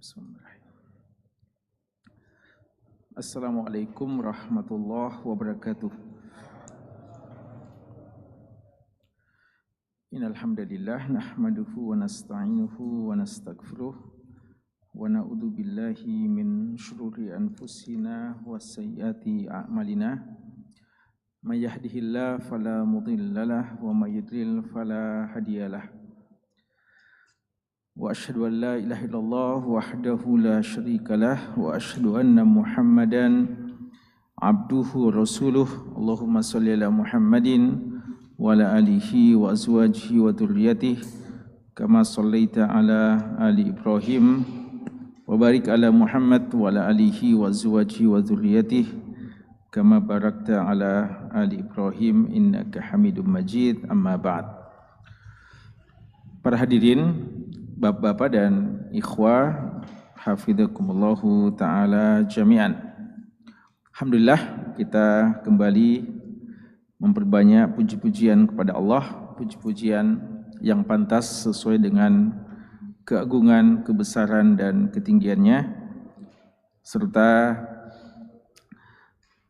Bismillahirrahmanirrahim. Assalamualaikum warahmatullahi wabarakatuh. Innal hamdalillah nahmaduhu wa nasta'inuhu wa nastaghfiruh wa na'udzu billahi min shururi anfusina wa sayyiati a'malina. May yahdihillahu fala mudhillalah wa may yudlil fala hadiyalah. Wa asyhadu an la ilaha illallah wahdahu la syarikalah wa asyhadu anna Muhammadan abduhu wa rasuluh. Allahumma shalli ala Muhammadin wa ala alihi wa azwajihi wa dzurriyyatihi kama shallaita ala ali Ibrahim wa barik ala Muhammad wa ala alihi wa azwajihi wa dzurriyyatihi kama barakta ala ali Ibrahim innaka Hamidum Majid. Amma ba'd. Para hadirin, Bapak-bapak dan ikhwah, hafidzakumullahu ta'ala jami'an. Alhamdulillah, kita kembali memperbanyak puji-pujian kepada Allah, puji-pujian yang pantas sesuai dengan keagungan, kebesaran dan ketinggiannya, serta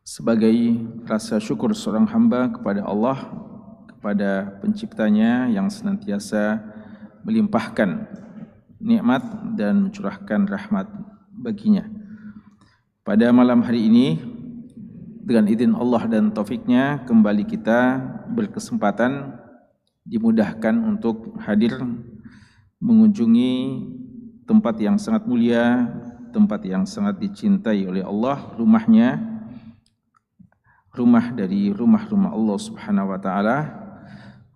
sebagai rasa syukur seorang hamba kepada Allah, kepada penciptanya yang senantiasa melimpahkan nikmat dan mencurahkan rahmat baginya. Pada malam hari ini, dengan izin Allah dan taufiknya, kembali kita berkesempatan dimudahkan untuk hadir mengunjungi tempat yang sangat mulia, tempat yang sangat dicintai oleh Allah, rumahnya, rumah dari rumah-rumah Allah Subhanahu wa taala,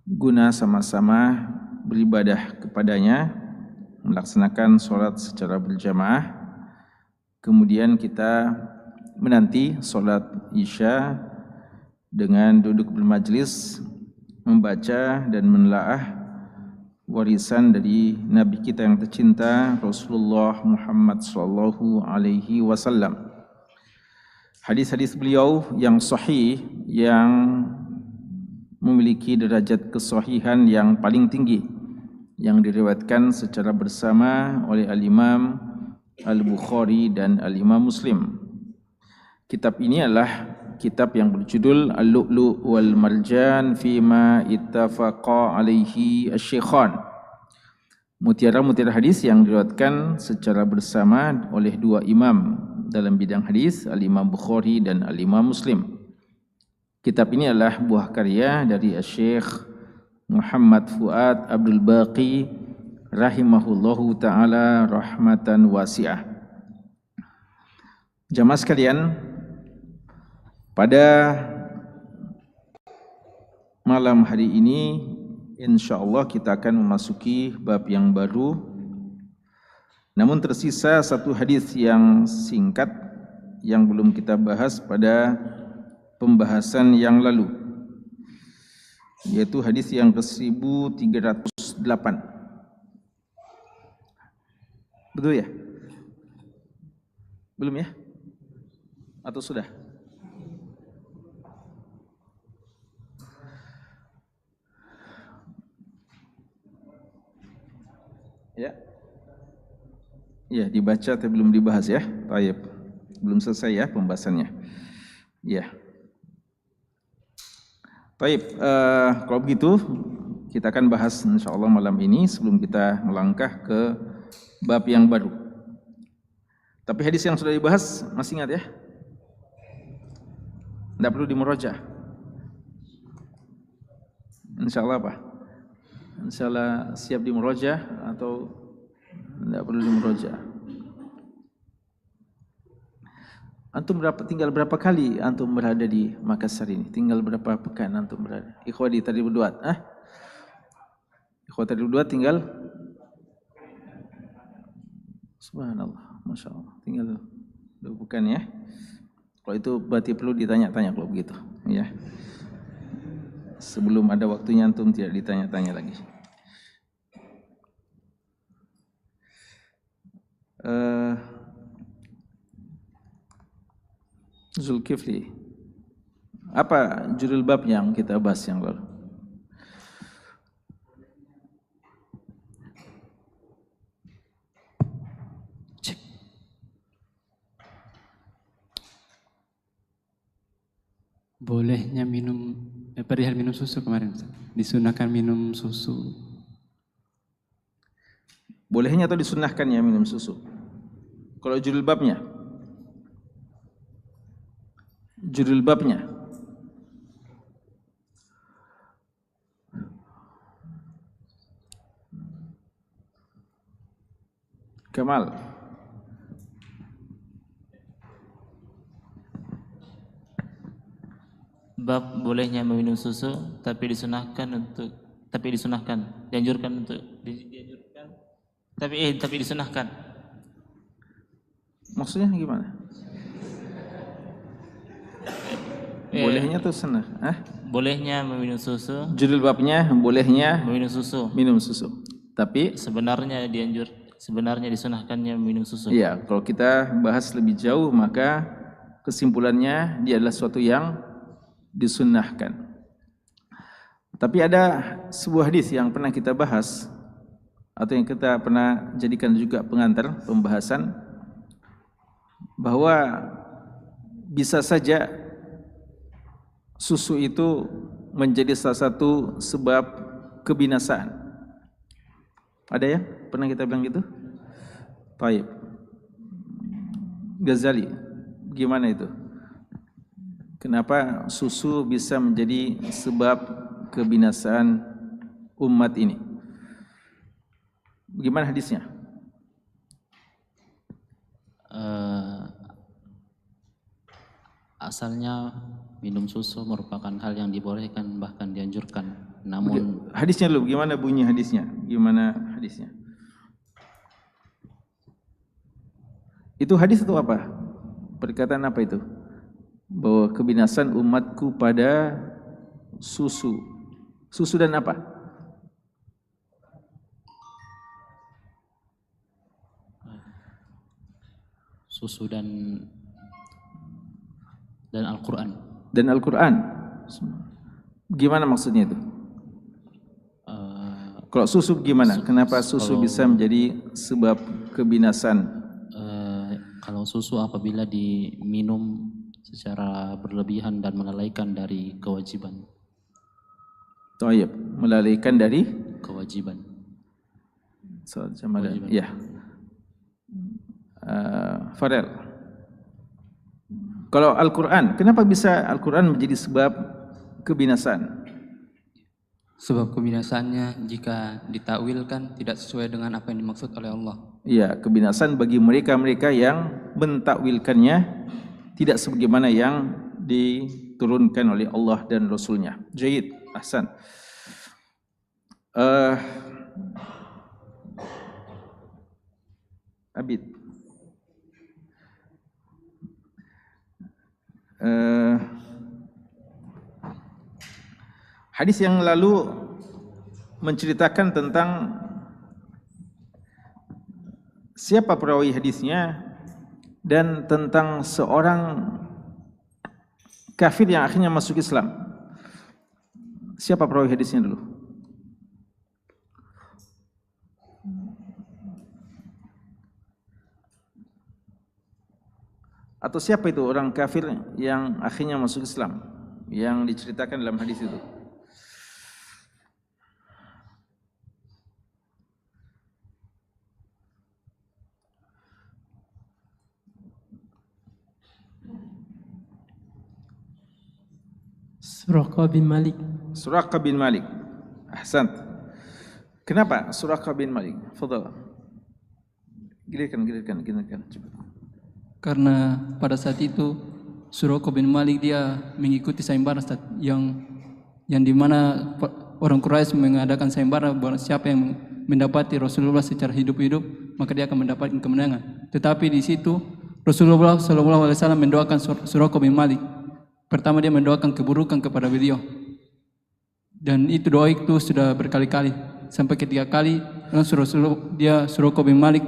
guna sama-sama beribadah kepadanya, melaksanakan sholat secara berjamaah. Kemudian kita menanti sholat isya dengan duduk bermajlis, membaca dan menelaah warisan dari Nabi kita yang tercinta Rasulullah Muhammad sallallahu alaihi wasallam. Hadis-hadis beliau yang sahih, yang memiliki derajat kesahihan yang paling tinggi, yang diriwayatkan secara bersama oleh Al-Imam Al-Bukhari dan Al-Imam Muslim. Kitab ini adalah kitab yang berjudul Al-Lu'lu' wal Marjan Fima Ittafaqa Alaihi Asy-Syaikhan. Mutiara-mutiara hadis yang diriwayatkan secara bersama oleh dua imam dalam bidang hadis, Al-Imam Bukhari dan Al-Imam Muslim. Kitab ini adalah buah karya dari Syekh Muhammad Fuad Abdul Baqi rahimahullahu ta'ala rahmatan wasi'ah. Jamaah sekalian, pada malam hari ini insyaallah kita akan memasuki bab yang baru. Namun tersisa satu hadis yang singkat yang belum kita bahas pada pembahasan yang lalu, yaitu hadis yang ke-1308. Betul ya? Belum ya? Atau sudah? Ya. Ya, dibaca tapi belum dibahas ya. Baik. Belum selesai ya pembahasannya. Ya. Baik, kalau begitu kita akan bahas insyaallah malam ini sebelum kita melangkah ke bab yang baru. Tapi hadis yang sudah dibahas masih ingat ya? Tidak perlu dimurajaah. Insyaallah apa? Insyaallah siap dimurajaah atau tidak perlu dimurajaah? Antum tinggal berapa kali antum berada di Makassar ini? Tinggal berapa pekan antum berada? Ikhwadi tadi berdua, Ikhwadi tadi berdua tinggal, subhanallah, masya Allah, tinggal 2 pekan ya. Kalau itu berarti perlu ditanya-tanya kalau begitu, ya. Sebelum ada waktunya antum tidak ditanya-tanya lagi. Zulkifli, apa judul bab yang kita bahas yang lalu? Cek. Bolehnya minum, perihal minum susu kemarin, disunahkan minum susu. Bolehnya atau disunahkan ya minum susu? Kalau judul babnya? Judul babnya? Kamal. Bab bolehnya meminum susu dianjurkan tapi disunahkan. Maksudnya gimana? Bolehnya atau sunnah? Bolehnya meminum susu. Judul babnya bolehnya meminum susu. Minum susu. Tapi sebenarnya disunahkannya minum susu. Iya, kalau kita bahas lebih jauh maka kesimpulannya dia adalah suatu yang disunnahkan. Tapi ada sebuah hadis yang pernah kita bahas atau yang kita pernah jadikan juga pengantar pembahasan, bahwa bisa saja susu itu menjadi salah satu sebab kebinasaan. Ada ya? Pernah kita bilang gitu? Taib. Ghazali, gimana itu? Kenapa susu bisa menjadi sebab kebinasaan umat ini? Bagaimana hadisnya? Asalnya minum susu merupakan hal yang dibolehkan bahkan dianjurkan. Namun hadisnya dulu, gimana bunyi hadisnya? Gimana hadisnya? Itu hadis itu apa? Perkataan apa itu? Bahwa kebinasaan umatku pada susu. Susu dan apa? Susu dan Al-Quran. Dan Al-Quran. Gimana maksudnya itu? Kalau susu gimana? Kenapa susu bisa menjadi sebab kebinasaan? Kalau susu apabila diminum secara berlebihan dan melalaikan dari kewajiban. Tayyib, melalaikan dari kewajiban. Kewajiban. Ya. Farel. Kalau Al-Quran, kenapa bisa Al-Quran menjadi sebab kebinasaan? Sebab kebinasaannya jika ditakwilkan tidak sesuai dengan apa yang dimaksud oleh Allah. Iya, kebinasaan bagi mereka-mereka yang mentakwilkannya tidak sebagaimana yang diturunkan oleh Allah dan Rasulnya. Jayid, ahsan. Abid. Hadis yang lalu menceritakan tentang siapa perawi hadisnya dan tentang seorang kafir yang akhirnya masuk Islam. Siapa perawi hadisnya dulu? Atau siapa itu orang kafir yang akhirnya masuk Islam yang diceritakan dalam hadis itu? Suraqah bin Malik. Suraqah bin Malik. Ahsant. Kenapa Suraqah bin Malik? Fadhal. Giliran. Cepat. Karena pada saat itu Suraqah bin Malik dia mengikuti sayembara yang dimana orang Quraisy mengadakan sayembara, siapa yang mendapati Rasulullah secara hidup-hidup maka dia akan mendapatkan kemenangan. Tetapi di situ Rasulullah SAW mendoakan Suraqah bin Malik. Pertama dia mendoakan keburukan kepada beliau. Dan itu doa itu sudah berkali-kali. Sampai ketiga kali Suraqah bin Malik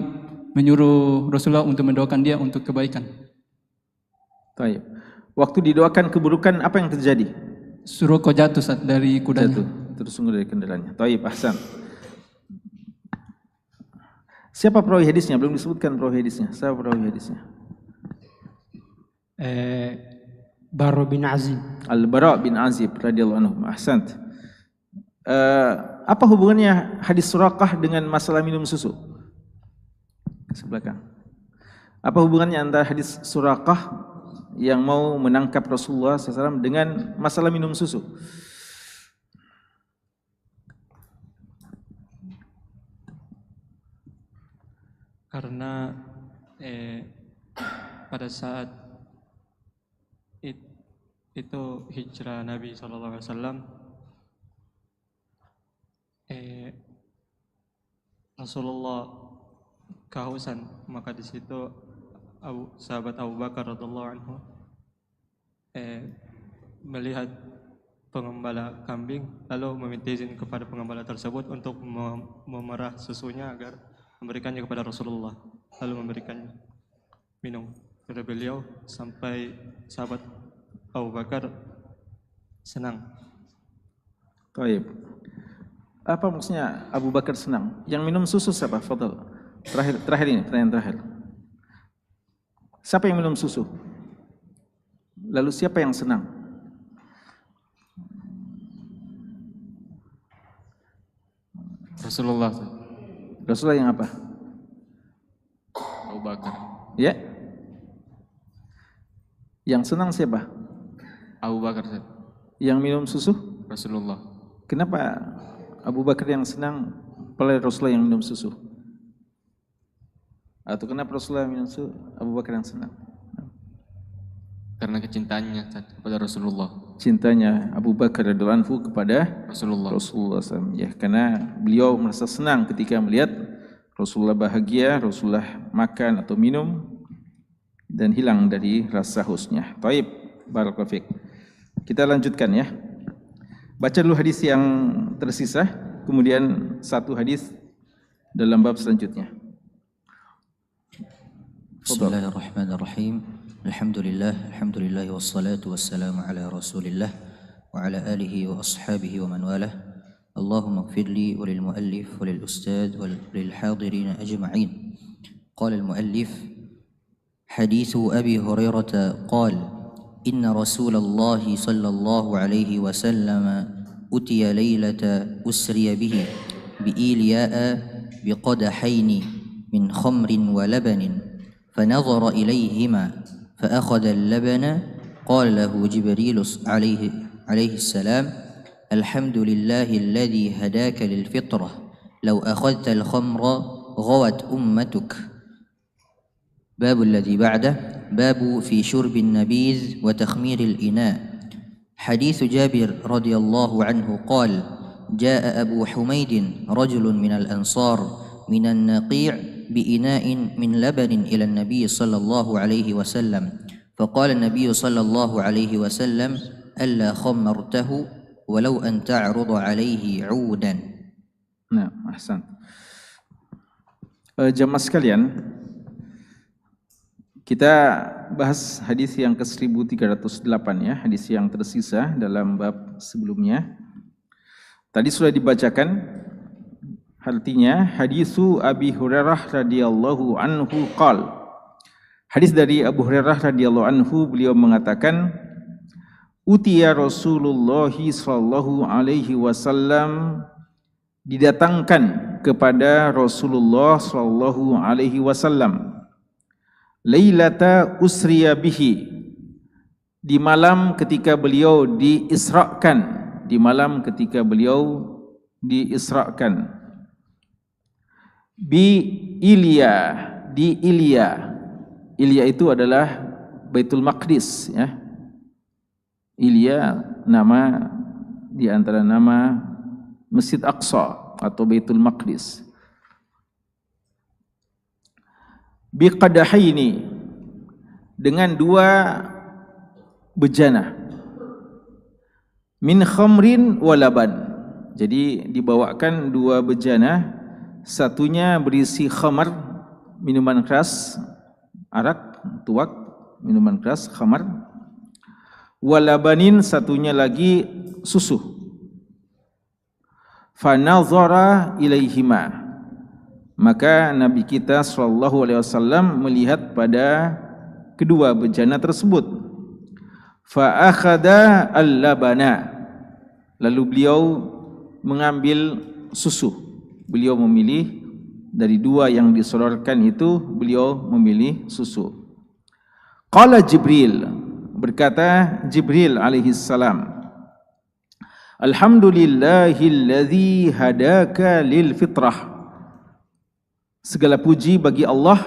menyuruh Rasulullah untuk mendoakan dia untuk kebaikan. Baik. Waktu didoakan keburukan apa yang terjadi? Suraqah jatuh dari kudanya. Tersungkur dari kendaraannya. Baik, ahsan. Siapa perawi hadisnya? Belum disebutkan perawi hadisnya. Siapa perawi hadisnya? Bara bin Azib. Al-Bara bin Azib radhiyallahu anhu. Ahsant. Apa hubungannya hadis Suraqah dengan masalah minum susu? Sebelakang. Apa hubungannya antara hadis Suraqah yang mau menangkap Rasulullah SAW dengan masalah minum susu? Karena pada saat itu hijrah Nabi SAW, Rasulullah kehausan, maka di situ sahabat Abu Bakar radhiyallahu anhu melihat pengembala kambing, lalu meminta izin kepada pengembala tersebut untuk memerah susunya agar memberikannya kepada Rasulullah, lalu memberikannya minum kepada beliau sampai sahabat Abu Bakar senang. Baik. Apa maksudnya Abu Bakar senang? Yang minum susu siapa? Fadal. Terakhir ini, pertanyaan terakhir. Siapa yang minum susu? Lalu siapa yang senang? Rasulullah. Rasulullah yang apa? Abu Bakar. Ya? Yang senang siapa? Abu Bakar. Yang minum susu? Rasulullah. Kenapa Abu Bakar yang senang, padahal Rasulullah yang minum susu? Atau kenapa Rasulullah minum susu, Abu Bakar yang senang? Karena kecintaannya kepada Rasulullah. Cintanya Abu Bakar radhiyallahu anhu kepada Rasulullah SAW. Ya, karena beliau merasa senang ketika melihat Rasulullah bahagia, Rasulullah makan atau minum dan hilang dari rasa hausnya. Taib, barakallahu fiik. Kita lanjutkan ya. Baca dulu hadis yang tersisa, kemudian satu hadis dalam bab selanjutnya. Bismillahirrahmanirrahim. Alhamdulillah wassalatu wassalamu ala Rasulillah wa ala alihi wa ashabihi wa man walah. Allahumma ighfir li wa lil muallif wa lil ustad wa lil hadirin ajma'in. Qala al muallif hadithu Abi Hurairah qala inna Rasulullah sallallahu alaihi wasallam utiya laylata usriya bihi bi Iliya'a biqadahaini min khamrin wa labanin فنظر إليهما فأخذ اللبن قال له جبريل عليه السلام الحمد لله الذي هداك للفطرة لو أخذت الخمر غوت أمتك. باب الذي بعده باب في شرب النبيذ وتخمير الإناء. حديث جابر رضي الله عنه قال جاء أبو حميد رجل من الأنصار من النقيع بإناء من لبن إلى النبي صلى الله عليه وسلم فقال النبي صلى الله عليه وسلم ألا خمرته ولو أن تعرض عليه عودا. Nah, ahsan. Jamaah sekalian, kita bahas hadis yang ke-1308 ya, hadis yang tersisa dalam bab sebelumnya. Tadi sudah dibacakan. Artinya hadisu Abi Hurairah radhiyallahu anhu qal. Hadis dari Abu Hurairah radhiyallahu anhu, beliau mengatakan utiya Rasulullah sallallahu alaihi wasallam, didatangkan kepada Rasulullah sallallahu alaihi wasallam lailata usriya bihi, di malam ketika beliau diisrakan, di malam ketika beliau diisrakan. Bi Ilya, di Ilya. Ilya itu adalah Baitul Maqdis ya. Ilya nama di antara nama Masjid Aqsa atau Baitul Maqdis. Bi qadahaini, dengan dua bejana. Min khamrin wa laban. Jadi dibawakan dua bejana, satunya berisi khamar, minuman keras, arak, tuak, minuman keras, khamar. Walabanin, satunya lagi susu. Fanazara ilaihima, maka Nabi kita sallallahu alaihi wasallam melihat pada kedua bejana tersebut. fa akhadha al-labana, lalu beliau mengambil susu. Beliau memilih dari dua yang disodorkan itu, beliau memilih susu. Qala Jibril, berkata Jibril alaihi salam, alhamdulillahilladzi hadaka lil fitrah, segala puji bagi Allah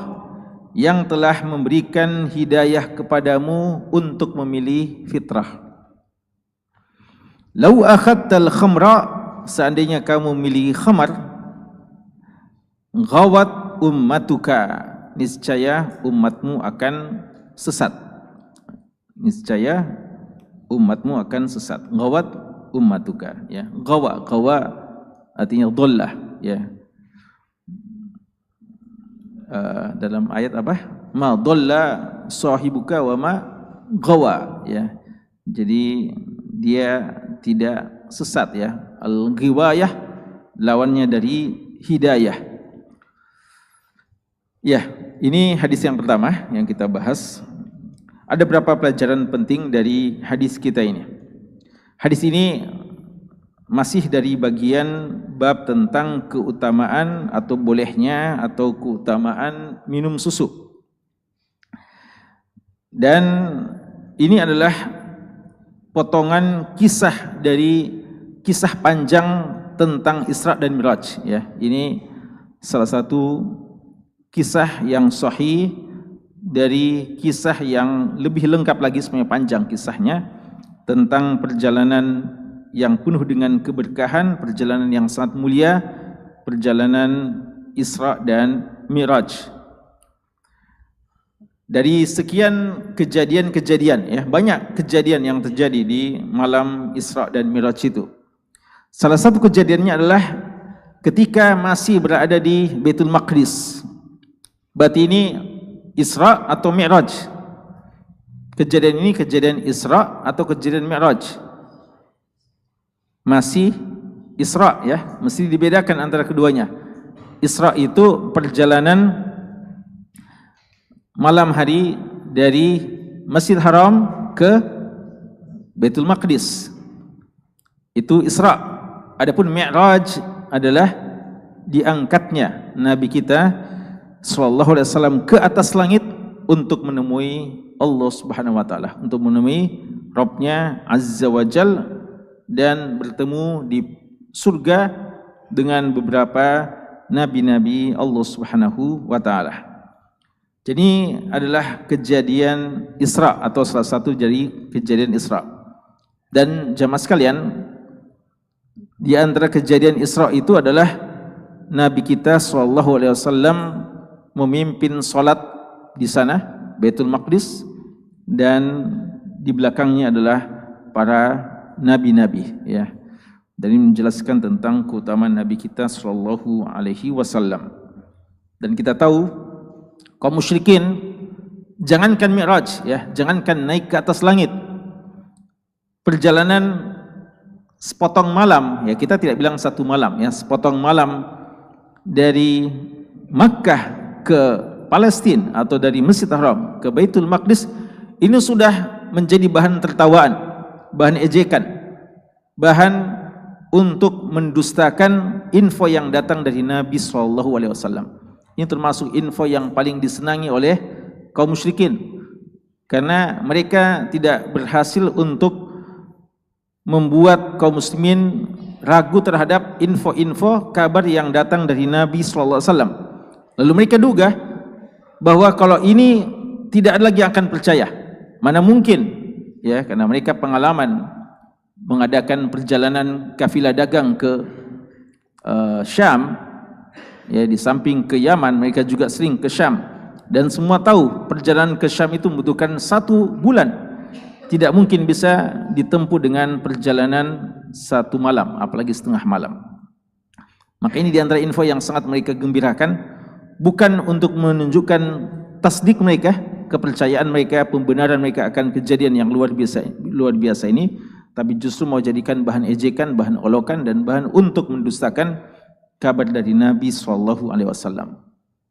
yang telah memberikan hidayah kepadamu untuk memilih fitrah. Lau akhadtal khamra, seandainya kamu memilih khamar, ghawat ummatuka, niscaya umatmu akan sesat. Niscaya umatmu akan sesat. Ghawat ummatuka, ya. Gawa artinya dhallah, ya. Dalam ayat apa? Ma dhalla sahibuka wa ma gawa, ya. Jadi dia tidak sesat, ya. Al-ghiwayah lawannya dari hidayah. Ya, ini hadis yang pertama yang kita bahas. Ada beberapa pelajaran penting dari hadis kita ini. Hadis ini masih dari bagian bab tentang keutamaan atau bolehnya atau keutamaan minum susu. Dan ini adalah potongan kisah dari kisah panjang tentang Isra dan Miraj, ya. Ini salah satu kisah yang sahih dari kisah yang lebih lengkap lagi, sebenarnya panjang kisahnya, tentang perjalanan yang penuh dengan keberkahan, perjalanan yang sangat mulia, perjalanan Isra dan Miraj. Dari sekian kejadian-kejadian, ya, banyak kejadian yang terjadi di malam Isra dan Miraj itu. Salah satu kejadiannya adalah ketika masih berada di Baitul Maqdis. Berarti ini Isra atau Mi'raj? Kejadian ini kejadian Isra atau kejadian Mi'raj? Masih Isra, ya, mesti dibedakan antara keduanya. Isra itu perjalanan malam hari dari Masjid Haram ke Baitul Maqdis. Itu Isra. Adapun Mi'raj adalah diangkatnya Nabi kita sallallahu alaihi wasallam ke atas langit untuk menemui Allah Subhanahu wa taala, untuk menemui Rabbnya Azza wa Jal, dan bertemu di surga dengan beberapa nabi-nabi Allah Subhanahu wa taala. Jadi adalah kejadian Isra atau salah satu dari kejadian Isra. Dan jamaah sekalian, di antara kejadian Isra itu adalah Nabi kita sallallahu alaihi wasallam memimpin salat di sana, Baitul Maqdis, dan di belakangnya adalah para nabi-nabi, ya. Dan ini menjelaskan tentang keutamaan Nabi kita sallallahu alaihi wasallam. Dan kita tahu kaum musyrikin, jangankan Mi'raj, ya, jangankan naik ke atas langit, perjalanan sepotong malam, ya, kita tidak bilang satu malam, ya, sepotong malam dari Makkah ke Palestina atau dari Masjid Haram ke Baitul Maqdis, ini sudah menjadi bahan tertawaan, bahan ejekan, bahan untuk mendustakan info yang datang dari Nabi SAW. Ini termasuk info yang paling disenangi oleh kaum musyrikin, karena mereka tidak berhasil untuk membuat kaum muslimin ragu terhadap info-info kabar yang datang dari Nabi SAW. Lalu mereka duga bahwa kalau ini tidak ada lagi yang akan percaya. Mana mungkin, ya, karena mereka pengalaman mengadakan perjalanan kafilah dagang ke Syam, ya, di samping ke Yaman, mereka juga sering ke Syam, dan semua tahu perjalanan ke Syam itu membutuhkan 1 bulan. Tidak mungkin bisa ditempuh dengan perjalanan 1 malam, apalagi setengah malam. Maka ini di antara info yang sangat mereka gembirakan, bukan untuk menunjukkan tasdik mereka, kepercayaan mereka, pembenaran mereka akan kejadian yang luar biasa ini, tapi justru mau jadikan bahan ejekan, bahan olokan, dan bahan untuk mendustakan kabar dari Nabi SAW.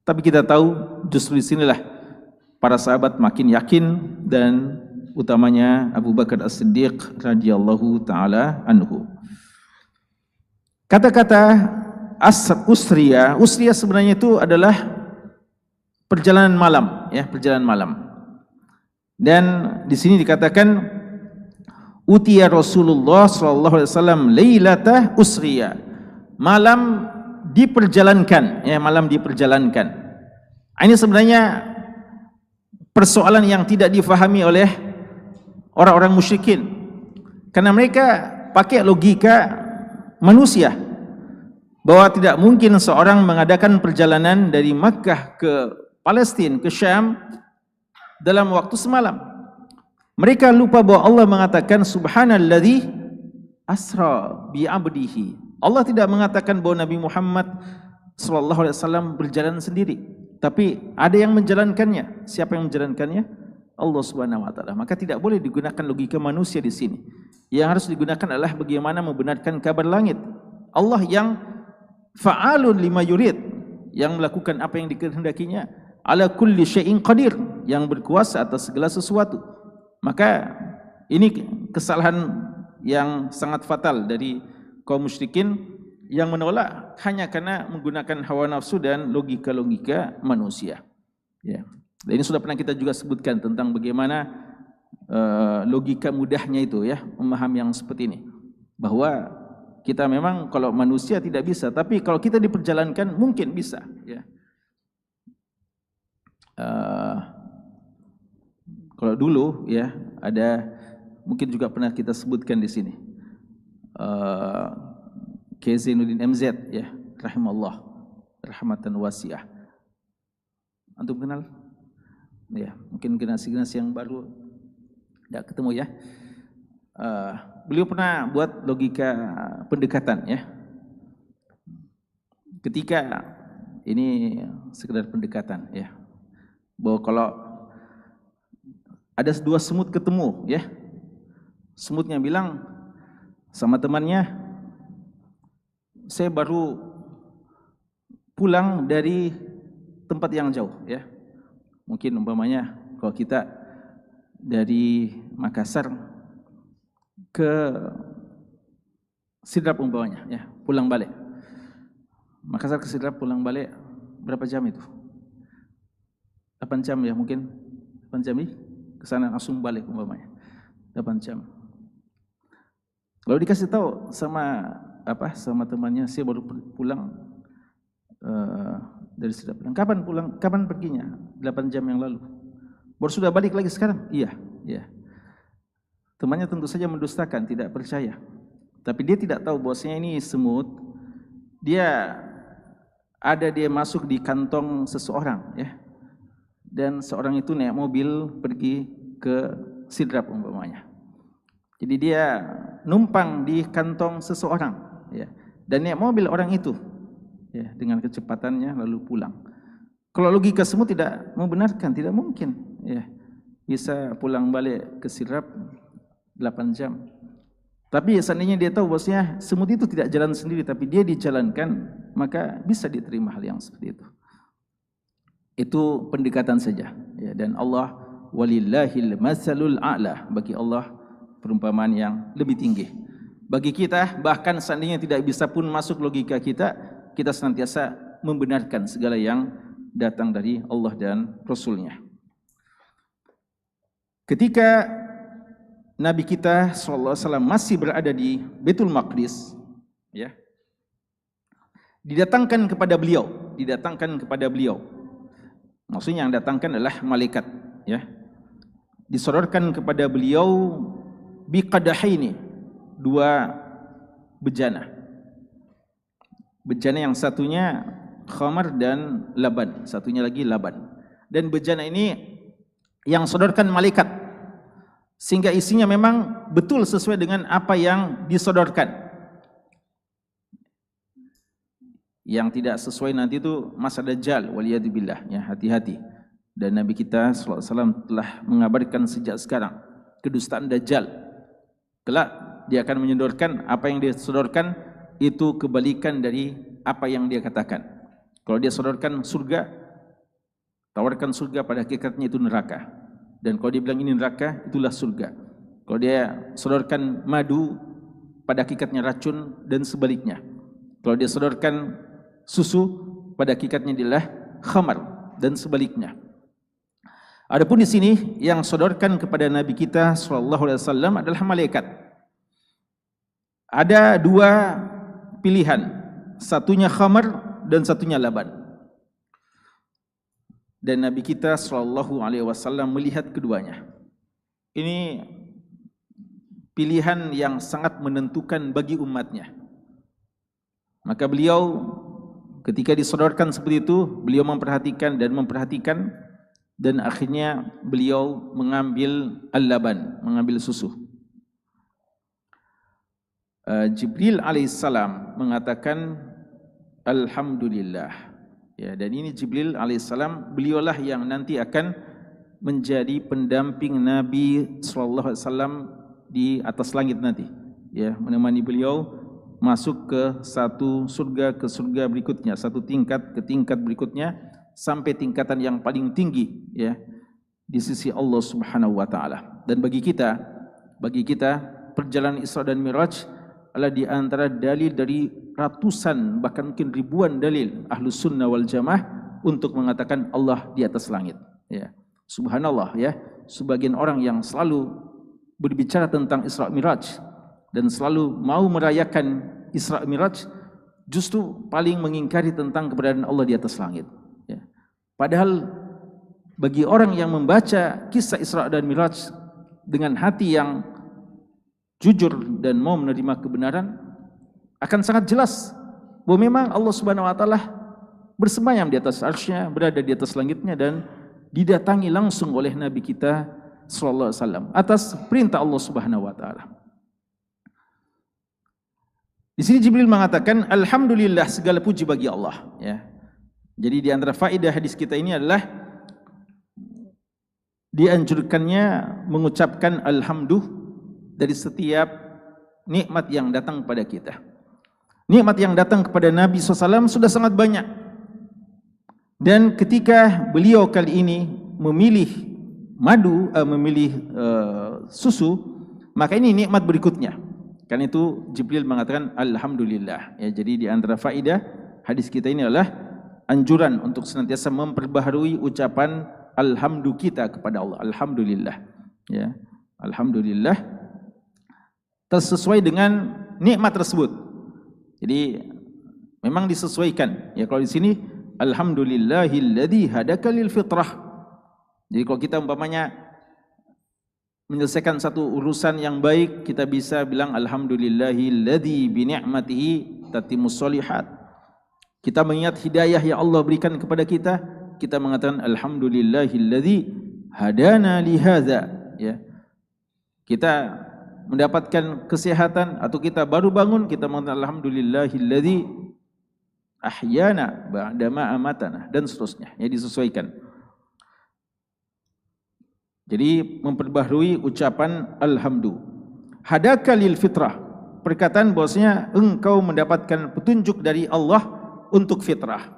Tapi kita tahu justru di sinilah para sahabat makin yakin dan utamanya Abu Bakar As-Siddiq radhiyallahu taala anhu. Kata-kata usriya sebenarnya itu adalah perjalanan malam, ya, perjalanan malam. Dan di sini dikatakan utiya Rasulullah sallallahu alaihi wasallam lailatah usriya. Malam diperjalankan, ya, malam diperjalankan. Ini sebenarnya persoalan yang tidak difahami oleh orang-orang musyrikin. Karena mereka pakai logika manusia bahwa tidak mungkin seorang mengadakan perjalanan dari Makkah ke Palestina, ke Syam dalam waktu semalam. Mereka lupa bahwa Allah mengatakan subhanalladzi asra bi 'abdihi. Allah tidak mengatakan bahwa Nabi Muhammad sallallahu alaihi wasallam berjalan sendiri, tapi ada yang menjalankannya. Siapa yang menjalankannya? Allah Subhanahu wa taala. Maka tidak boleh digunakan logika manusia di sini. Yang harus digunakan adalah bagaimana membenarkan kabar langit. Allah yang fa'alun lima yurid, yang melakukan apa yang dikehendakinya, ala kulli syai'in qadir, yang berkuasa atas segala sesuatu. Maka ini kesalahan yang sangat fatal dari kaum musyrikin yang menolak hanya karena menggunakan hawa nafsu dan logika-logika manusia. Ya. Dan ini sudah pernah kita juga sebutkan tentang bagaimana logika mudahnya itu, ya, memahami yang seperti ini. Bahwa kita memang kalau manusia tidak bisa, tapi kalau kita diperjalankan mungkin bisa. Ya. Kalau dulu, ya, ada mungkin juga pernah kita sebutkan di sini. Kiai Zainuddin MZ, ya, rahimallah, rahmatan wasi'ah. Antum kenal? Ya, mungkin generasi-generasi yang baru tidak ketemu, ya. Beliau pernah buat logika pendekatan, ya. Ketika ini sekedar pendekatan, ya, bahwa kalau ada dua semut ketemu, ya, semutnya bilang sama temannya, saya baru pulang dari tempat yang jauh, ya. Mungkin umpamanya kalau kita dari Makassar ke Sidrap umpamanya, ya, pulang balik. Makassar ke Sidrap pulang balik berapa jam itu? 8 jam, ya, mungkin 8 jam ke sana langsung balik umpamanya. 8 jam. Lalu dikasih tahu sama temannya, saya baru pulang dari Sidrap. Kapan pulang? Kapan perginya? 8 jam yang lalu. Baru sudah balik lagi sekarang? Iya, ya. Temannya tentu saja mendustakan, tidak percaya. Tapi dia tidak tahu bahwasanya ini semut. Dia masuk di kantong seseorang, ya. Dan seorang itu naik mobil pergi ke Sidrap umpamanya. Jadi dia numpang di kantong seseorang, ya. Dan naik mobil orang itu, ya, dengan kecepatannya lalu pulang. Kalau logika semut tidak membenarkan, tidak mungkin, ya, bisa pulang balik ke Sidrap 8 jam. Tapi seandainya dia tahu bahwasanya semut itu tidak jalan sendiri, tapi dia dijalankan, maka bisa diterima hal yang seperti itu. Itu pendekatan saja, ya. Dan Allah walillahil masalul a'la, bagi Allah perumpamaan yang lebih tinggi. Bagi kita, bahkan seandainya tidak bisa pun masuk logika kita, kita senantiasa membenarkan segala yang datang dari Allah dan Rasul-Nya. Ketika Nabi kita SAW masih berada di Baitul Maqdis, ya, didatangkan kepada beliau. Maksudnya yang datangkan adalah malaikat, ya. Disodorkan kepada beliau biqadahaini, 2 bejana. Bejana yang satunya khamar dan laban, satunya lagi laban. Dan bejana ini yang sodorkan malaikat, sehingga isinya memang betul sesuai dengan apa yang disodorkan. Yang tidak sesuai nanti itu masa Dajjal, waliyadzubillah, ya, hati-hati. Dan Nabi kita SAW telah mengabarkan sejak sekarang kedustaan Dajjal. Kelak dia akan menyodorkan apa yang dia sodorkan itu kebalikan dari apa yang dia katakan. Kalau dia sodorkan surga, tawarkan surga, pada hakikatnya itu neraka. Dan kalau dia bilang ini neraka, itulah surga. Kalau dia sodorkan madu, pada hakikatnya racun dan sebaliknya. Kalau dia sodorkan susu, pada hakikatnya adalah khamar dan sebaliknya. Adapun di sini yang sodorkan kepada Nabi kita sallallahu alaihi wasallam adalah malaikat. Ada dua pilihan, satunya khamar dan satunya laban. Dan Nabi kita sallallahu alaihi wasallam melihat keduanya. Ini pilihan yang sangat menentukan bagi umatnya. Maka beliau ketika disodorkan seperti itu, beliau memperhatikan dan akhirnya beliau mengambil al-laban, mengambil susu. Jibril alaihissalam mengatakan alhamdulillah. Ya, dan ini Jibril alaihissalam, beliaulah yang nanti akan menjadi pendamping Nabi sallallahu alaihi wasallam di atas langit nanti, ya, menemani beliau masuk ke satu surga ke surga berikutnya, satu tingkat ke tingkat berikutnya sampai tingkatan yang paling tinggi, ya, di sisi Allah Subhanahu wa taala. Dan bagi kita perjalanan Isra dan Mi'raj adalah di antara dalil dari ratusan bahkan mungkin ribuan dalil Ahlus Sunnah wal Jamaah untuk mengatakan Allah di atas langit, ya. Subhanallah, ya, sebagian orang yang selalu berbicara tentang Isra Mi'raj dan selalu mau merayakan Isra Mi'raj justru paling mengingkari tentang keberadaan Allah di atas langit, ya. Padahal bagi orang yang membaca kisah Isra dan Mi'raj dengan hati yang jujur dan mau menerima kebenaran, akan sangat jelas bahwa memang Allah Subhanahu wa taala bersemayam di atas arsy-Nya, berada di atas langitnya, dan didatangi langsung oleh Nabi kita sallallahu alaihi wasallam atas perintah Allah Subhanahu wa taala. Di sini Jibril mengatakan alhamdulillah, segala puji bagi Allah, ya. Jadi di antara faedah hadis kita ini adalah dianjurkannya mengucapkan alhamdulillah dari setiap nikmat yang datang kepada kita. Nikmat yang datang kepada Nabi SAW sudah sangat banyak. Dan ketika beliau kali ini memilih susu, maka ini nikmat berikutnya. Karena itu Jibril mengatakan alhamdulillah, ya. Jadi di antara faedah hadis kita ini adalah anjuran untuk senantiasa memperbaharui ucapan alhamdulillah kita kepada Allah. Alhamdulillah, ya. Alhamdulillah sesuai dengan nikmat tersebut. Jadi memang disesuaikan, ya. Kalau di sini alhamdulillahilladzi hadaka lil fitrah. Jadi kalau kita umpamanya menyelesaikan satu urusan yang baik, kita bisa bilang alhamdulillahilladzi bi ni'matihi tatimmus sholihat. Kita mengingat hidayah yang Allah berikan kepada kita, kita mengatakan alhamdulillahilladzi hadana li hadza, ya. Kita mendapatkan kesehatan atau kita baru bangun, kita mengatakan alhamdulillahilladzi ahyana ba'dama amatana, dan seterusnya, ya, disesuaikan. Jadi memperbaharui ucapan alhamdulillah. Hadaka lil fitrah, perkataan bahwasanya engkau mendapatkan petunjuk dari Allah untuk fitrah.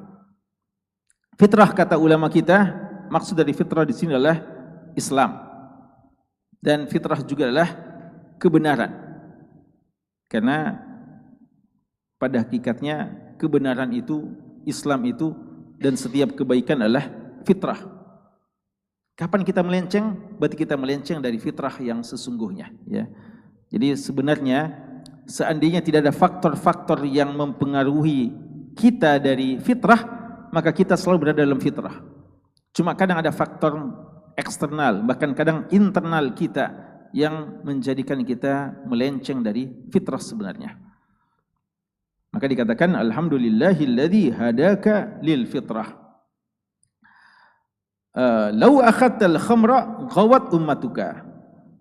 Fitrah kata ulama kita, maksud dari fitrah di sini adalah Islam. Dan fitrah juga adalah kebenaran. Karena pada hakikatnya kebenaran itu, Islam itu, dan setiap kebaikan adalah fitrah. Kapan kita melenceng? Berarti kita melenceng dari fitrah yang sesungguhnya, ya. Jadi sebenarnya seandainya tidak ada faktor-faktor yang mempengaruhi kita dari fitrah, maka kita selalu berada dalam fitrah. Cuma kadang ada faktor eksternal, bahkan kadang internal kita yang menjadikan kita melenceng dari fitrah sebenarnya. Maka dikatakan alhamdulillahilladzi hadaka lil fitrah. Lau akhadtal khamra ghawat ummatuka.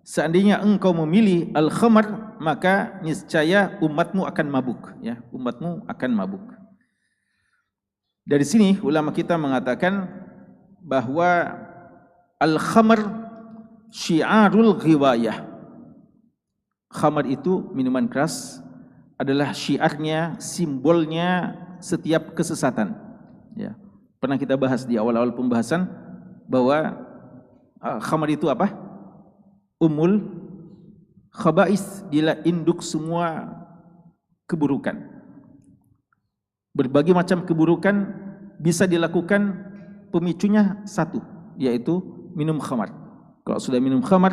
Seandainya engkau memilih al-khamr, maka niscaya umatmu akan mabuk, ya, umatmu akan mabuk. Dari sini ulama kita mengatakan bahwa al-khamr syiarul ghiwayah. Khamr itu minuman keras, adalah syiarnya, simbolnya setiap kesesatan, ya. Pernah kita bahas di awal-awal pembahasan bahwa khamar itu apa? Ummul khaba'is, dia induk semua keburukan. Berbagai macam keburukan bisa dilakukan, pemicunya satu, yaitu minum khamar. Kalau sudah minum khamar,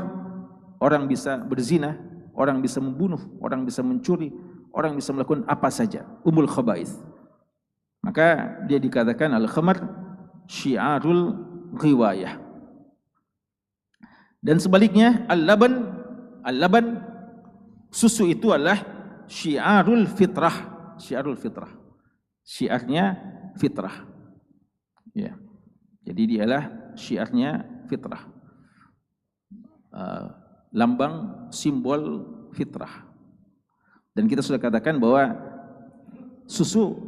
orang bisa berzina, orang bisa membunuh, orang bisa mencuri, orang bisa melakukan apa saja. Ummul khaba'is. Maka dia dikatakan al-khamar syiarul ghiwayah. Dan sebaliknya al-laban, susu itu adalah syiarul fitrah. Syiarul fitrah. Syiarnya fitrah. Ya. Jadi dialah syiarnya fitrah. Lambang, simbol fitrah. Dan kita sudah katakan bahwa susu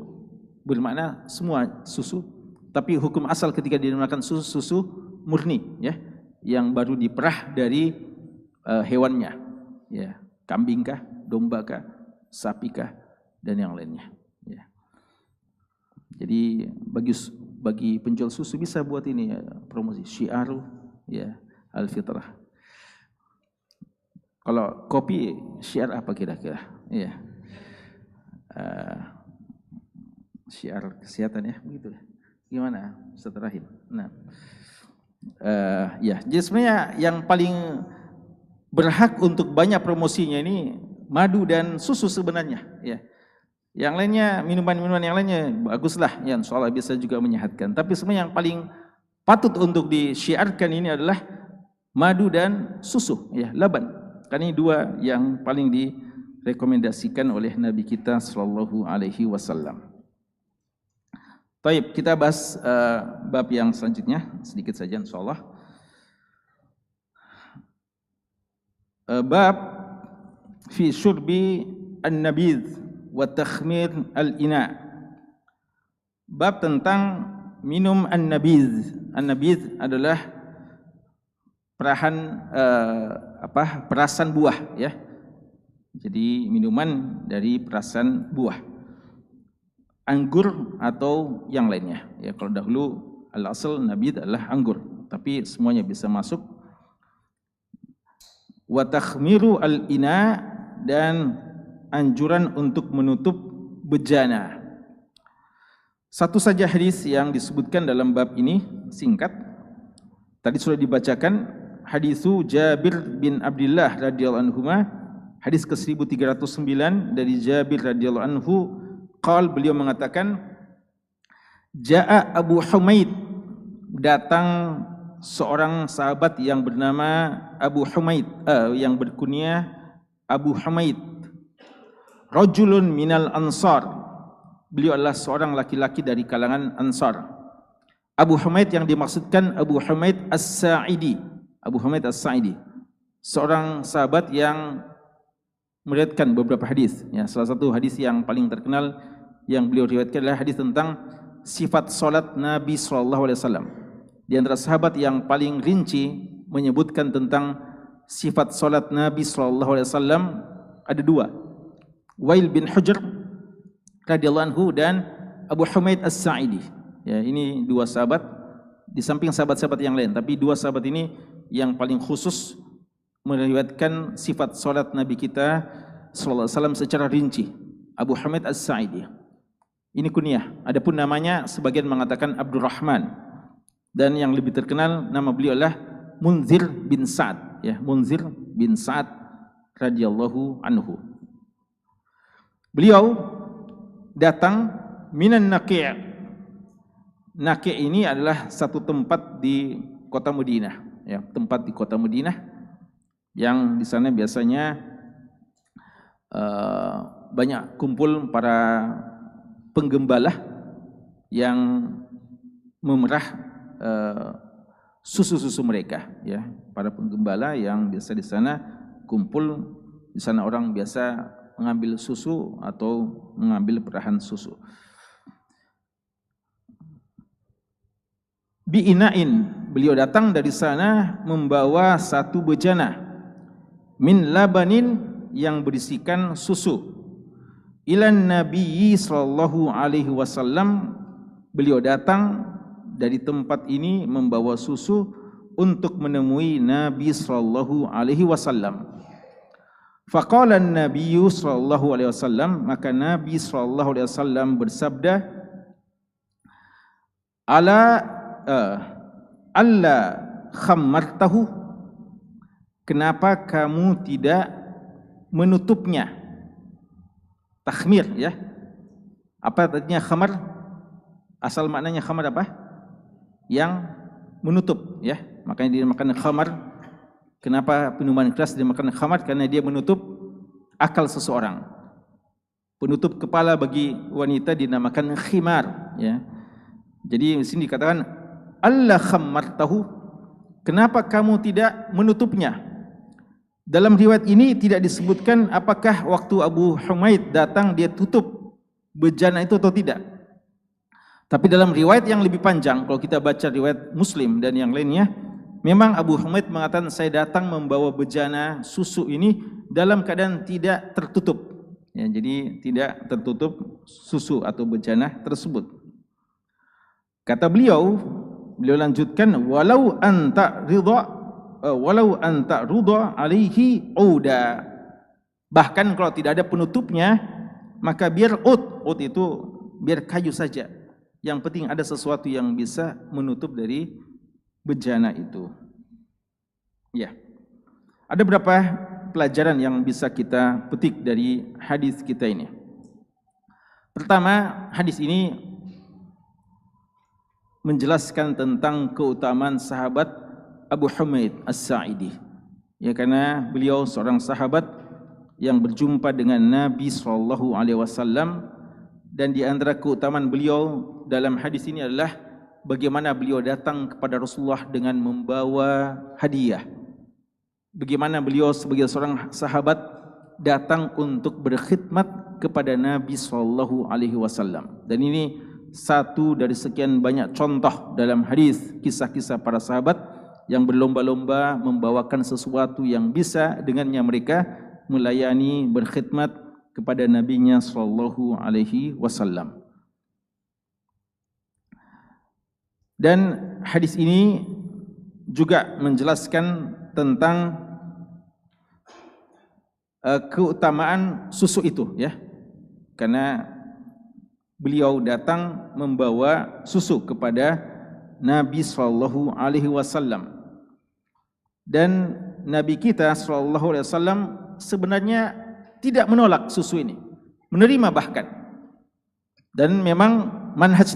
bermakna semua susu, tapi hukum asal ketika dinamakan susu murni, ya, yang baru diperah dari hewannya, ya, kambingkah, dombakah, sapikah, dan yang lainnya. Ya. Jadi bagi penjual susu bisa buat ini, ya, promosi syiar, ya, al-fitrah. Kalau kopi syiar apa kira-kira? Ya. Syiar kesehatan, ya, begitu. Gimana Ustaz Rahim? Nah, ya, jadi sebenarnya yang paling berhak untuk banyak promosinya ini madu dan susu sebenarnya, ya. Yang lainnya, minuman-minuman yang lainnya baguslah, ya, insyaallah bisa juga menyehatkan. Tapi sebenarnya yang paling patut untuk disyiarkan ini adalah madu dan susu, ya, laban. Karena ini dua yang paling direkomendasikan oleh Nabi kita sallallahu alaihi wasallam. Baik, kita bahas bab yang selanjutnya sedikit saja insyaallah. Bab fi syurbi an-nabidh wa takhmir al-ina. Bab tentang minum an-nabidh. An-nabidh adalah perasan buah, ya. Jadi minuman dari perasan buah, anggur atau yang lainnya, ya. Kalau dahulu al-asal nabidh adalah anggur, tapi semuanya bisa masuk. Wa takhmiru al-ina, dan anjuran untuk menutup bejana. Satu saja hadis yang disebutkan dalam bab ini, singkat. Tadi sudah dibacakan hadisu Jabir bin Abdullah radhiyallahu anhuma, hadis ke-1309 dari Jabir radhiyallahu anhu, beliau mengatakan, Ja'a Abu Humaid, datang seorang sahabat yang bernama Abu Humaid, yang berkunyah Abu Humaid, rajulun minal ansar, beliau adalah seorang laki-laki dari kalangan Ansar. Abu Humaid yang dimaksudkan Abu Humaid As-Sa'idi. Abu Humaid As-Sa'idi, seorang sahabat yang meriwayatkan beberapa hadis, ya. Salah satu hadis yang paling terkenal yang beliau riwayatkan adalah hadis tentang sifat salat Nabi SAW. Di antara sahabat yang paling rinci menyebutkan tentang sifat salat Nabi SAW ada dua, Wail bin Hujr radhiyallahu anhu dan Abu Humaid As-Sa'idi. Ya, ini dua sahabat di samping sahabat-sahabat yang lain, tapi dua sahabat ini yang paling khusus meriwayatkan sifat salat Nabi kita sallallahu alaihi wasallam secara rinci. Abu Humaid As-Sa'idi. Ini kunyah. Adapun namanya sebagian mengatakan Abdurrahman, dan yang lebih terkenal nama beliau adalah Munzir bin Sa'ad, ya, Munzir bin Sa'ad radhiyallahu anhu. Beliau datang minan Naqi'. Naqi' ini adalah satu tempat di kota Madinah, ya, tempat di kota Madinah yang di sana biasanya banyak kumpul para penggembala yang memerah susu-susu mereka, ya. Para penggembala yang biasa di sana kumpul, di sana orang biasa mengambil susu atau mengambil perahan susu. Bi'inain, beliau datang dari sana membawa satu bejana, min labanin, yang berisikan susu. Ilan Nabi sallallahu alaihi wasallam, beliau datang dari tempat ini membawa susu untuk menemui Nabi sallallahu alaihi wasallam. Faqala an-nabiy sallallahu alaihi wasallam, maka Nabi sallallahu alaihi wasallam bersabda, alla khammartahu, kenapa kamu tidak menutupnya? Takhmir, ya. Apa artinya khamar? Asal maknanya khamar apa? Yang menutup, ya. Makanya dinamakan khamar. Kenapa minuman keras dinamakan khamar? Karena dia menutup akal seseorang. Penutup kepala bagi wanita dinamakan khimar, ya. Jadi di sini dikatakan alla khammartahu, kenapa kamu tidak menutupnya? Dalam riwayat ini tidak disebutkan apakah waktu Abu Humaid datang dia tutup bejana itu atau tidak. Tapi dalam riwayat yang lebih panjang, kalau kita baca riwayat Muslim dan yang lainnya, memang Abu Humaid mengatakan saya datang membawa bejana susu ini dalam keadaan tidak tertutup. Ya, jadi tidak tertutup susu atau bejana tersebut. Kata beliau lanjutkan, walau anta ridha alaihi uda. Bahkan kalau tidak ada penutupnya, maka biar ud itu biar kayu saja. Yang penting ada sesuatu yang bisa menutup dari bejana itu. Ya. Ada berapa pelajaran yang bisa kita petik dari hadis kita ini? Pertama, hadis ini menjelaskan tentang keutamaan sahabat Abu Humaid As-Sa'idi. Ya, karena beliau seorang sahabat yang berjumpa dengan Nabi SAW, dan di antara keutamaan beliau dalam hadis ini adalah bagaimana beliau datang kepada Rasulullah dengan membawa hadiah. Bagaimana beliau sebagai seorang sahabat datang untuk berkhidmat kepada Nabi SAW. Dan ini satu dari sekian banyak contoh dalam hadis kisah-kisah para sahabat yang berlomba-lomba membawakan sesuatu yang bisa dengannya mereka melayani, berkhidmat kepada nabinya sallallahu alaihi wasallam. Dan hadis ini juga menjelaskan tentang keutamaan susu itu, ya. Karena beliau datang membawa susu kepada Nabi sallallahu alaihi wasallam. Dan Nabi kita sallallahu alaihi wasallam sebenarnya tidak menolak susu ini, menerima bahkan. Dan memang manhaj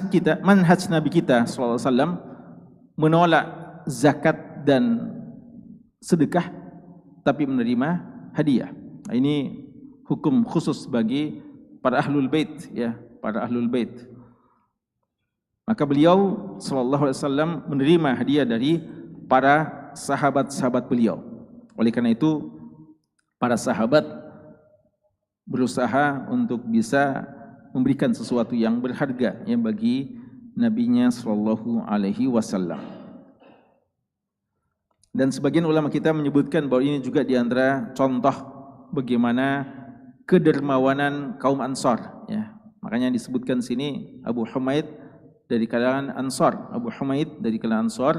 Nabi kita sallallahu alaihi wasallam menolak zakat dan sedekah, tapi menerima hadiah. Ini hukum khusus bagi para ahlul bait, ya, para ahlul bait. Maka beliau sallallahu alaihi wasallam menerima hadiah dari para sahabat-sahabat beliau. Oleh karena itu para sahabat berusaha untuk bisa memberikan sesuatu yang berharga, ya, bagi nabinya sallallahu alaihi wasallam. Dan sebagian ulama kita menyebutkan bahwa ini juga di antara contoh bagaimana kedermawanan kaum Ansar, ya. Makanya disebutkan sini Abu Humaid dari kalangan Ansar, Abu Humaid dari kalangan Ansar,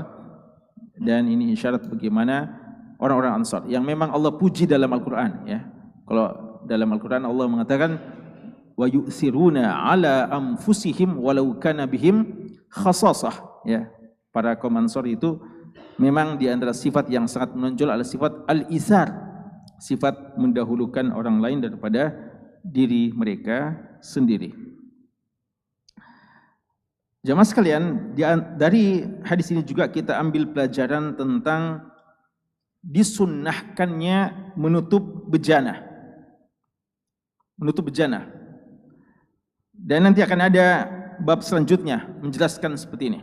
dan ini isyarat bagaimana orang-orang Ansar yang memang Allah puji dalam Al-Qur'an, ya. Kalau dalam Al-Qur'an Allah mengatakan wa yu'thiruna ala anfusihim walau kana bihim khasasah, ya. Para kaum Ansar itu memang di antara sifat yang sangat menonjol adalah sifat al-itsar, sifat mendahulukan orang lain daripada diri mereka sendiri. Jamaah sekalian, dari hadis ini juga kita ambil pelajaran tentang disunnahkannya menutup bejana. Menutup bejana. Dan nanti akan ada bab selanjutnya menjelaskan seperti ini.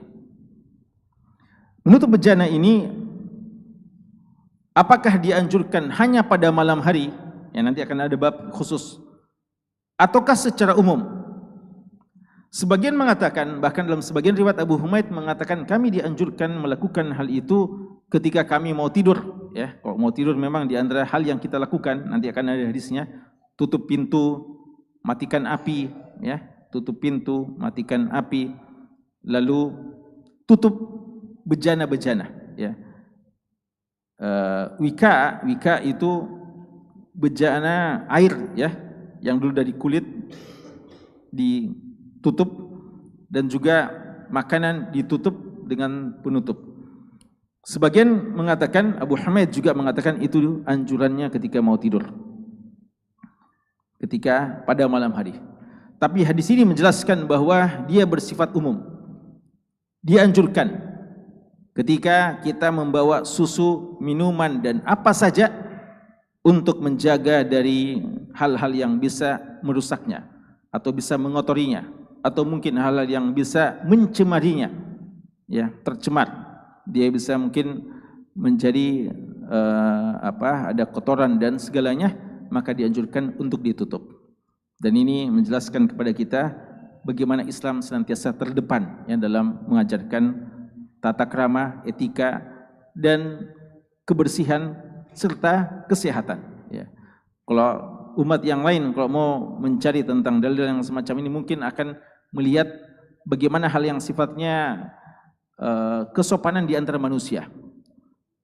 Menutup bejana ini apakah dianjurkan hanya pada malam hari? Ya, nanti akan ada bab khusus. Ataukah secara umum? Sebagian mengatakan, bahkan dalam sebagian riwayat Abu Humaid mengatakan kami dianjurkan melakukan hal itu ketika kami mau tidur, ya. Kalau mau tidur memang di antara hal yang kita lakukan, nanti akan ada hadisnya, tutup pintu, matikan api, ya. Tutup pintu, matikan api, lalu tutup bejana-bejana, ya. Wika itu bejana air ya, yang dulu dari kulit ditutup, dan juga makanan ditutup dengan penutup. Sebagian mengatakan, Abu Humaid juga mengatakan itu anjurannya ketika mau tidur, ketika pada malam hari. Tapi hadis ini menjelaskan bahwa dia bersifat umum. Dianjurkan ketika kita membawa susu, minuman dan apa saja untuk menjaga dari hal-hal yang bisa merusaknya atau bisa mengotorinya, atau mungkin hal-hal yang bisa mencemarinya, ya, tercemar. Dia bisa mungkin menjadi ada kotoran dan segalanya, maka dianjurkan untuk ditutup. Dan ini menjelaskan kepada kita bagaimana Islam senantiasa terdepan yang dalam mengajarkan tata krama, etika, dan kebersihan serta kesehatan. Ya. Kalau umat yang lain kalau mau mencari tentang dalil yang semacam ini mungkin akan melihat bagaimana hal yang sifatnya kesopanan di antara manusia,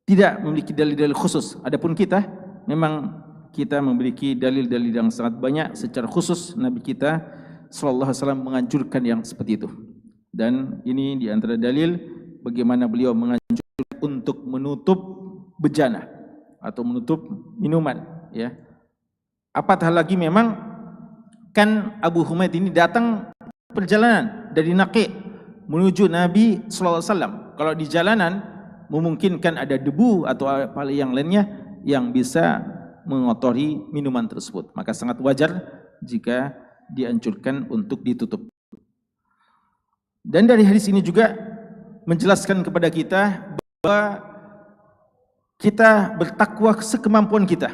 tidak memiliki dalil-dalil khusus. Adapun kita, memang kita memiliki dalil-dalil yang sangat banyak. Secara khusus Nabi kita sallallahu alaihi wasallam menganjurkan yang seperti itu. Dan ini di antara dalil bagaimana beliau menganjurkan untuk menutup bejana atau menutup minuman, ya. Apatah lagi memang kan Abu Humaid ini datang perjalanan dari Naqi menuju Nabi sallallahu alaihi wasallam. Kalau di jalanan memungkinkan ada debu atau apa yang lainnya yang bisa mengotori minuman tersebut, maka sangat wajar jika dianjurkan untuk ditutup. Dan dari hadis ini juga menjelaskan kepada kita bahwa kita bertakwa sekemampuan kita.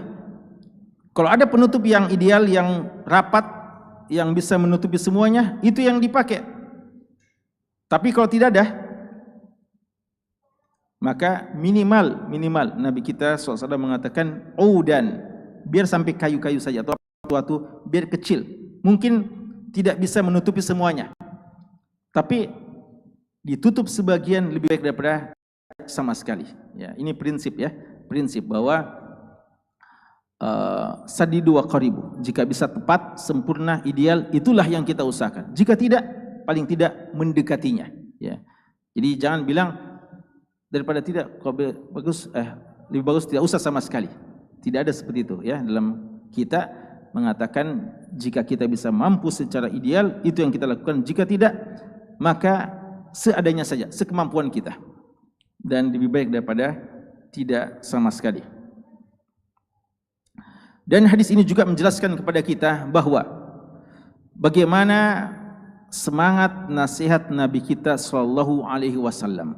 Kalau ada penutup yang ideal, yang rapat, yang bisa menutupi semuanya, itu yang dipakai. Tapi kalau tidak ada, maka minimal Nabi kita SAW mengatakan udan, biar sampai kayu-kayu saja atau sesuatu biar kecil. Mungkin tidak bisa menutupi semuanya, tapi ditutup sebagian lebih baik daripada sama sekali. Ya, ini prinsip ya, prinsip bahwa sadidu wa qaribu. Jika bisa tepat, sempurna, ideal, itulah yang kita usahakan. Jika tidak, paling tidak mendekatinya, ya. Jadi jangan bilang daripada tidak, kalau bagus lebih bagus tidak usah sama sekali. Tidak ada seperti itu, ya. Dalam kita mengatakan jika kita bisa mampu secara ideal, itu yang kita lakukan. Jika tidak, maka seadanya saja, sekemampuan kita. Dan lebih baik daripada tidak sama sekali. Dan hadis ini juga menjelaskan kepada kita bahwa bagaimana semangat nasihat Nabi kita sallallahu alaihi wasallam.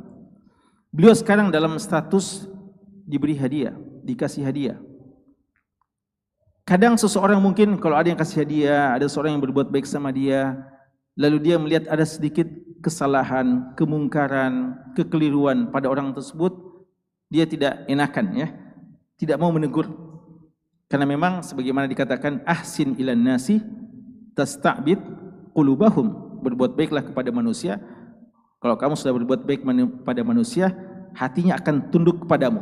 Beliau sekarang dalam status diberi hadiah, dikasih hadiah. Kadang seseorang mungkin kalau ada yang kasih hadiah, ada seorang yang berbuat baik sama dia, lalu dia melihat ada sedikit kesalahan, kemungkaran, kekeliruan pada orang tersebut, dia tidak enakan, ya, tidak mau menegur. Karena memang sebagaimana dikatakan ahsin ilan nasi tasta'bid qulubahum, berbuat baiklah kepada manusia. Kalau kamu sudah berbuat baik pada manusia, hatinya akan tunduk kepadamu.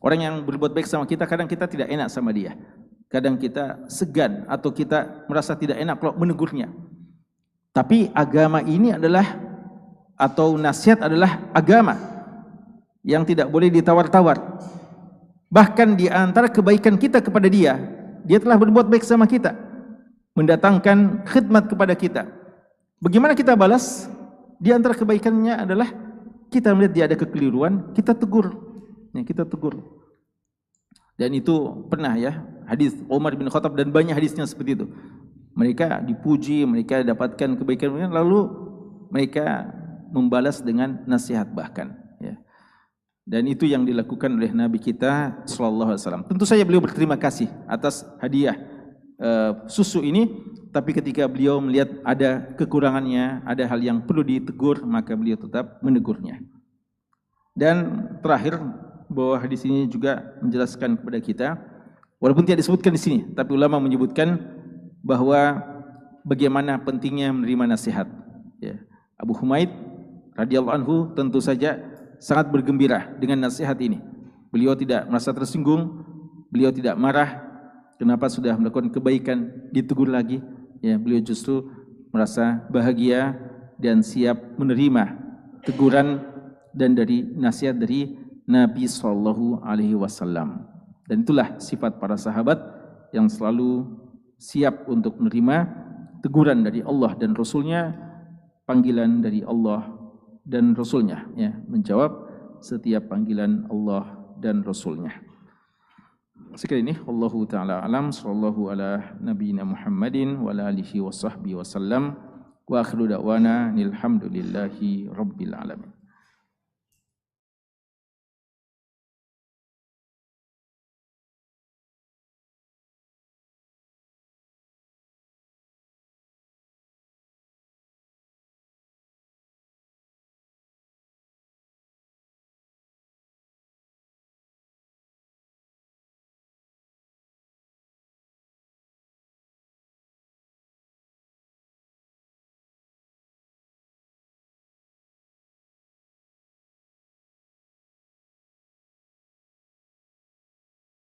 Orang yang berbuat baik sama kita, kadang kita tidak enak sama dia, kadang kita segan atau kita merasa tidak enak kalau menegurnya. Tapi agama ini adalah, atau nasihat adalah agama yang tidak boleh ditawar-tawar. Bahkan di antara kebaikan kita kepada dia, dia telah berbuat baik sama kita, mendatangkan khidmat kepada kita. Bagaimana kita balas? Di antara kebaikannya adalah kita melihat dia ada kekeliruan, kita tegur. Ya, kita tegur. Dan itu pernah, ya, hadis Umar bin Khattab dan banyak hadisnya seperti itu. Mereka dipuji, mereka dapatkan kebaikan, lalu mereka membalas dengan nasihat bahkan, ya. Dan itu yang dilakukan oleh Nabi kita sallallahu alaihi wasallam. Tentu saja beliau berterima kasih atas hadiah susu ini, tapi ketika beliau melihat ada kekurangannya, ada hal yang perlu ditegur, maka beliau tetap menegurnya. Dan terakhir, bahwa hadis ini juga menjelaskan kepada kita, walaupun tidak disebutkan di sini, tapi ulama menyebutkan bahwa bagaimana pentingnya menerima nasihat. Ya. Abu Humaid radhiyallahu anhu tentu saja sangat bergembira dengan nasihat ini. Beliau tidak merasa tersinggung, beliau tidak marah. Kenapa sudah melakukan kebaikan ditegur lagi? Ya, beliau justru merasa bahagia dan siap menerima teguran dan dari nasihat dari Nabi sallallahu alaihi wasallam. Dan itulah sifat para sahabat yang selalu siap untuk menerima teguran dari Allah dan Rasul-Nya, panggilan dari Allah dan Rasul-Nya, ya, menjawab setiap panggilan Allah dan Rasul-Nya. Sekali ini Allahu taala alam, sallallahu ala nabiyina Muhammadin wa ala alihi wa sahbihi wasallam, wa akhiru da'wana alhamdulillahi rabbil alamin.